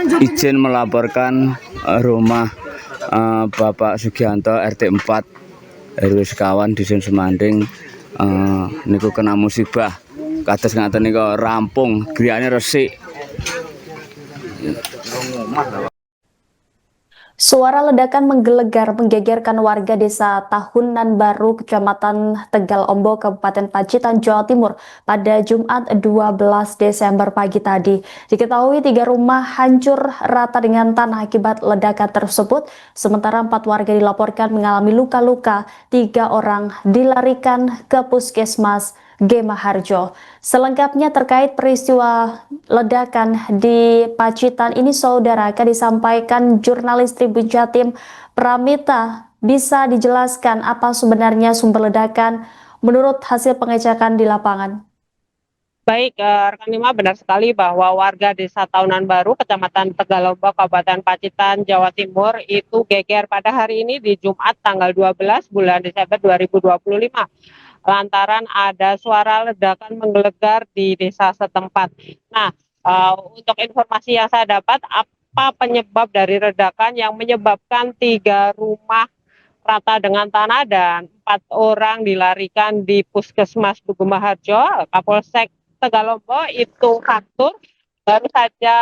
izin melaporkan rumah Bapak Sugianto RT 4 RW sekawan Dusun Semanding niku kena musibah. Kados ngaten niku rampung, griyane resik. Suara ledakan menggelegar menggegerkan warga desa Tahunan Baru, Kecamatan Tegal Ombo, Kabupaten Pacitan, Jawa Timur pada Jumat 12 Desember pagi tadi. Diketahui 3 rumah hancur rata dengan tanah akibat ledakan tersebut, sementara 4 warga dilaporkan mengalami luka-luka, 3 orang dilarikan ke Puskesmas Gema Harjo. Selengkapnya terkait peristiwa ledakan di Pacitan ini, saudara, akan disampaikan jurnalis Tribun Jatim Pramita. Bisa dijelaskan apa sebenarnya sumber ledakan menurut hasil pengecekan di lapangan? Baik, rekan Lima, benar sekali bahwa warga Desa Tahunan Baru, Kecamatan Tegalombok, Kabupaten Pacitan, Jawa Timur itu geger pada hari ini di Jumat tanggal 12 bulan Desember 2025. Lantaran ada suara ledakan menggelegar di desa setempat. Nah, untuk informasi yang saya dapat, apa penyebab dari ledakan yang menyebabkan 3 rumah rata dengan tanah dan 4 orang dilarikan di Puskesmas Gema Harjo, Kapolsek Tegalombok itu faktur. Baru saja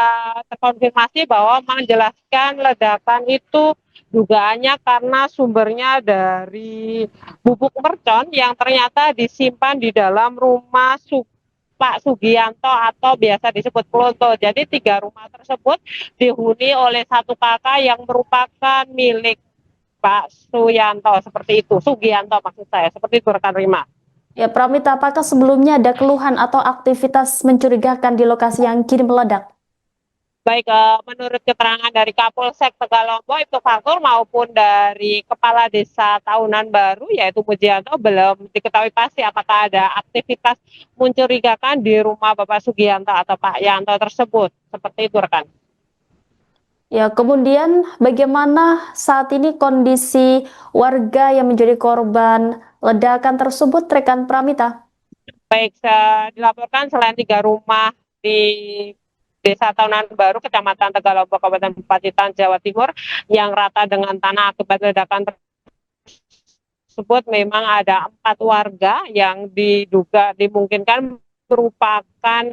terkonfirmasi bahwa menjelaskan ledakan itu dugaannya karena sumbernya dari bubuk mercon yang ternyata disimpan di dalam rumah Pak Sugianto atau biasa disebut Klonto. Jadi 3 rumah tersebut dihuni oleh satu kakak yang merupakan milik Pak Suyanto, seperti itu. Sugianto maksud saya, seperti itu rekan Rima. Ya, Pramita, apakah sebelumnya ada keluhan atau aktivitas mencurigakan di lokasi yang kini meledak? Baik, menurut keterangan dari Kapolsek Tegalombok itu faktur maupun dari Kepala Desa Tahunan Baru yaitu Mujianto belum diketahui pasti apakah ada aktivitas mencurigakan di rumah Bapak Sugianto atau Pak Yanto tersebut. Seperti itu rekan. Ya, kemudian bagaimana saat ini kondisi warga yang menjadi korban ledakan tersebut, rekan Pramita? Baik, dilaporkan selain 3 rumah di Desa Tahunan Baru, Kecamatan Tegalombok, Kabupaten Pacitan, Jawa Timur, yang rata dengan tanah akibat ledakan tersebut, memang ada 4 warga yang diduga dimungkinkan merupakan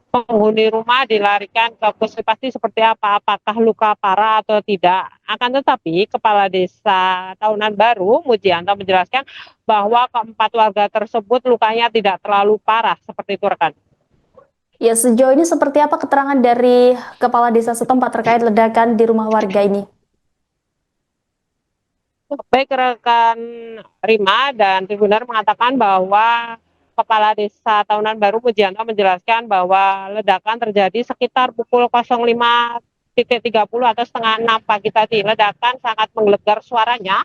penghuni rumah dilarikan ke puskesmas seperti apa, apakah luka parah atau tidak. Akan tetapi Kepala Desa Tahunan Baru, Mujianto, menjelaskan bahwa keempat warga tersebut lukanya tidak terlalu parah, seperti itu rekan. Ya, sejauh ini seperti apa keterangan dari Kepala Desa setempat terkait ledakan di rumah warga ini? Baik rekan Rima dan Tribunar mengatakan bahwa Kepala Desa Tahunan Baru Mujianto menjelaskan bahwa ledakan terjadi sekitar pukul 05.30 atau setengah 6 pagi tadi. Ledakan sangat menggelegar suaranya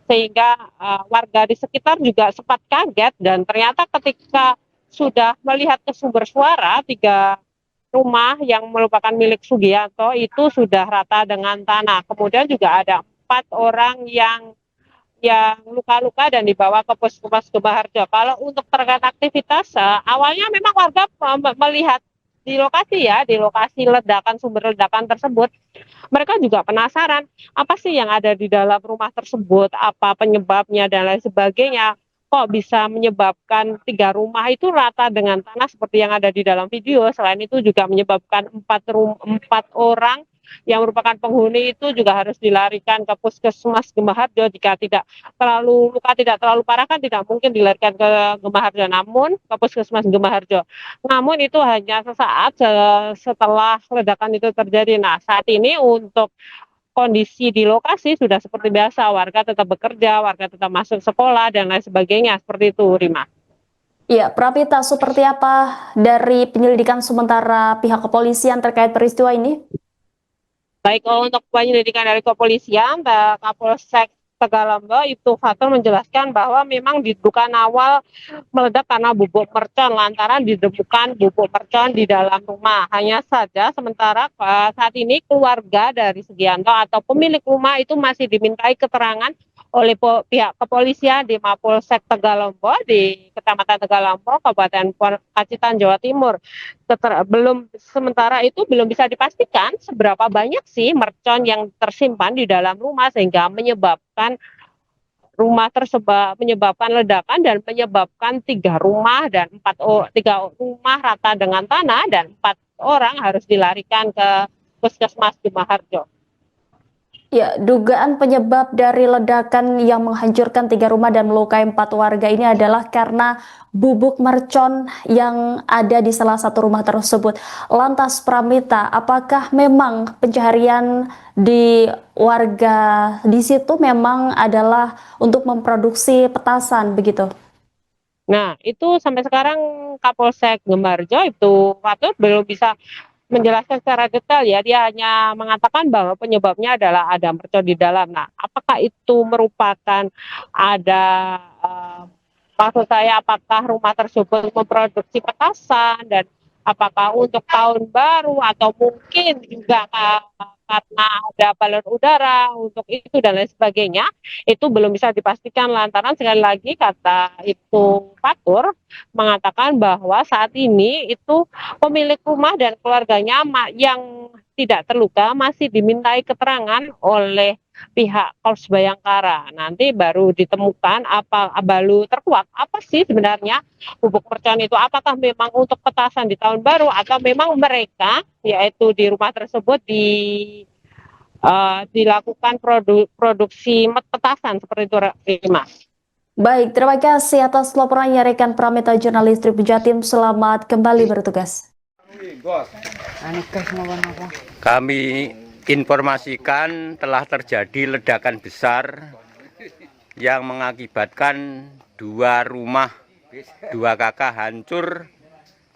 sehingga warga di sekitar juga sempat kaget dan ternyata ketika sudah melihat ke sumber suara, 3 rumah yang merupakan milik Sugianto itu sudah rata dengan tanah. Kemudian juga ada 4 orang yang luka-luka dan dibawa ke Puskesmas Gema Harjo. Kalau untuk terkait aktivitas, awalnya memang warga melihat di lokasi ledakan, sumber ledakan tersebut, mereka juga penasaran apa sih yang ada di dalam rumah tersebut, apa penyebabnya dan lain sebagainya. Kok bisa menyebabkan 3 rumah itu rata dengan tanah seperti yang ada di dalam video. Selain itu juga menyebabkan 4 orang yang merupakan penghuni itu juga harus dilarikan ke Puskesmas Gema Harjo. Jika luka tidak terlalu parah kan tidak mungkin dilarikan ke Gema Harjo, namun ke Puskesmas Gema Harjo. Namun itu hanya sesaat setelah ledakan itu terjadi. Nah, saat ini untuk kondisi di lokasi sudah seperti biasa, warga tetap bekerja, warga tetap masuk sekolah dan lain sebagainya, seperti itu Rima. Ya, Pramita, seperti apa dari penyelidikan sementara pihak kepolisian terkait peristiwa ini? Baik, untuk penyelidikan dari kepolisian, Kapolsek Tegalombok itu Fatul menjelaskan bahwa memang diduga awal meledak karena bubuk mercon lantaran ditemukan bubuk mercon di dalam rumah. Hanya saja sementara saat ini keluarga dari Sugianto atau pemilik rumah itu masih dimintai keterangan oleh pihak kepolisian di Mapolsek Tegalombo di Kecamatan Tegalombo, Kabupaten Pacitan, Jawa Timur. Sementara itu belum bisa dipastikan seberapa banyak sih mercon yang tersimpan di dalam rumah sehingga menyebabkan ledakan dan menyebabkan 3 rumah dan 3 rumah rata dengan tanah dan 4 orang harus dilarikan ke Puskesmas Sumaharjo. Ya, dugaan penyebab dari ledakan yang menghancurkan 3 rumah dan melukai 4 warga ini adalah karena bubuk mercon yang ada di salah satu rumah tersebut. Lantas Pramita, apakah memang pencaharian di warga di situ memang adalah untuk memproduksi petasan begitu? Nah, itu sampai sekarang Kapolsek Gemarjo itu Patut belum bisa menjelaskan secara detail ya. Dia hanya mengatakan bahwa penyebabnya adalah ada mercon di dalam. Nah, apakah itu merupakan ada maksud saya apakah rumah tersebut memproduksi petasan dan apakah untuk tahun baru atau mungkin juga karena ada balon udara untuk itu dan lain sebagainya, itu belum bisa dipastikan lantaran sekali lagi kata Ibtu Fatur mengatakan bahwa saat ini itu pemilik rumah dan keluarganya yang tidak terluka masih dimintai keterangan oleh pihak Korps Bayangkara. Nanti baru ditemukan baru terkuak apa sih sebenarnya bubuk mercon itu, apakah memang untuk petasan di tahun baru atau memang mereka yaitu di rumah tersebut dilakukan produksi petasan seperti itu, Rima. Baik, terima kasih atas laporannya rekan Pramita jurnalis Tribun Jatim. Selamat kembali bertugas. Kami informasikan telah terjadi ledakan besar yang mengakibatkan 2 rumah, 2 kakak hancur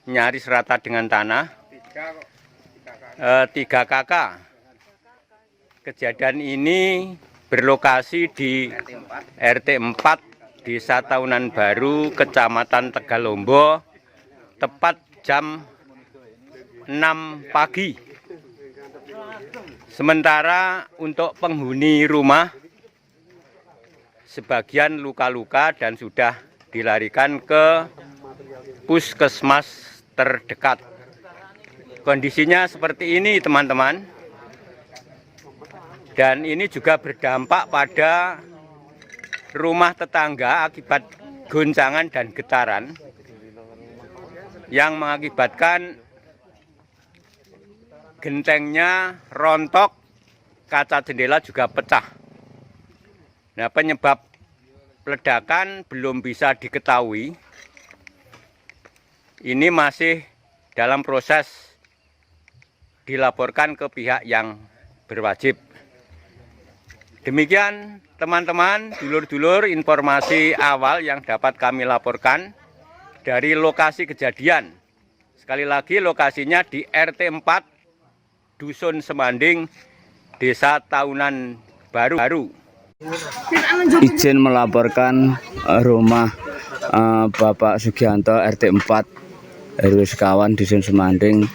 nyaris rata dengan tanah. 3 kakak. Kejadian ini berlokasi di RT 4 Desa Tahunan Baru, Kecamatan Tegalombo, tepat jam 6 pagi. Sementara untuk penghuni rumah sebagian luka-luka dan sudah dilarikan ke puskesmas terdekat. Kondisinya seperti ini, teman-teman. Dan ini juga berdampak pada rumah tetangga akibat goncangan dan getaran yang mengakibatkan gentengnya rontok, kaca jendela juga pecah. Nah, penyebab ledakan belum bisa diketahui. Ini masih dalam proses dilaporkan ke pihak yang berwajib. Demikian teman-teman, dulur-dulur, informasi awal yang dapat kami laporkan dari lokasi kejadian. Sekali lagi lokasinya di RT 4 Dusun Semanding, Desa Tahunan Baru. Izin melaporkan rumah Bapak Sugianto RT 4 RW sekawan Dusun Semanding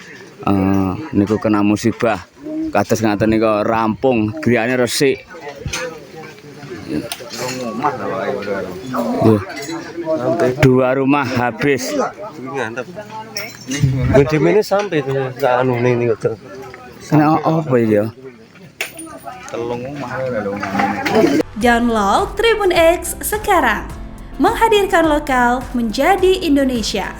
niku kena musibah. Kados ngaten niku rampung, griyane resik. Dua rumah habis. Ini sampai itu anu ini Kena apa ya? Download Tribun X sekarang, menghadirkan lokal menjadi Indonesia.